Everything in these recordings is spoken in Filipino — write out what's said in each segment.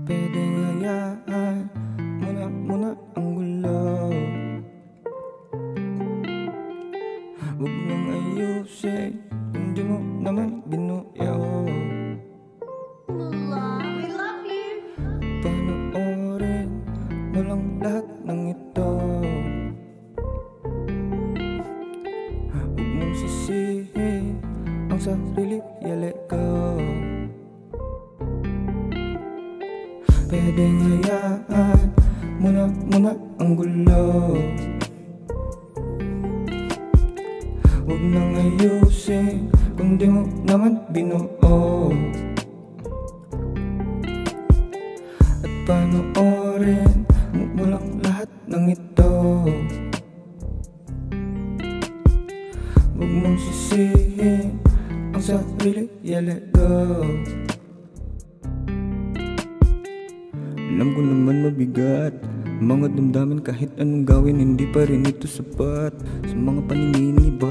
Pwedeng hayaan muna ang gulo. Huwag mong ayusin kung di mo naman binuyo. We love you. Panoorin mo lang lahat ng ito. Huwag mong sisihin ang sarili, let go. Pwedeng hayaan muna ang gulo. Huwag nang ayusin kung di mo naman binuo. At panoorin mo lang lahat ng ito. Huwag mong sisihin ang sarili, let go. Alam ko naman mabigat mga damdamin, kahit anong gawin hindi pa rin ito sapat. Sa mga panininib ba,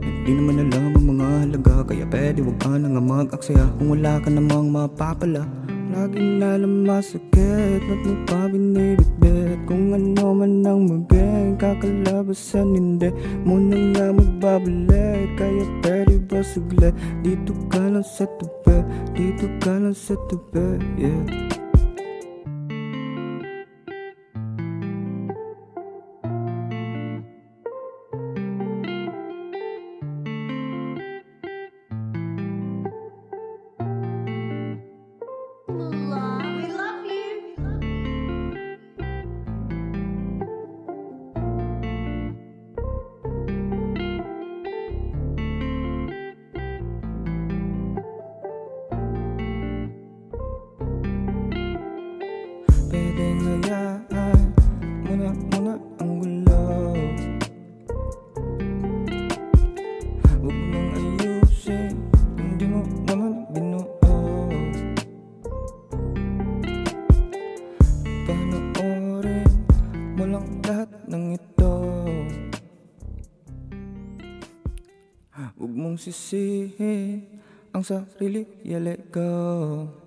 hindi naman alam ang mga halaga. Kaya pwede wag ka na nga mag-aksaya kung wala ka namang mapapala. Laging alam masakit, ba't mo pa binibitbit? Kung ano man ang maging kakalabasan, hindi mo na nga magbabalik. Kaya pwede ba saglit, dito ka lang sa tabi, dito ka lang sa tabi, yeah. We love you. Pwedeng hayaan muna ang gulo. Huwag nang ayusin kung di mo naman binuo. Panoorin mo lang lahat ng ito. Huwag mong sisihin ang sarili, let go.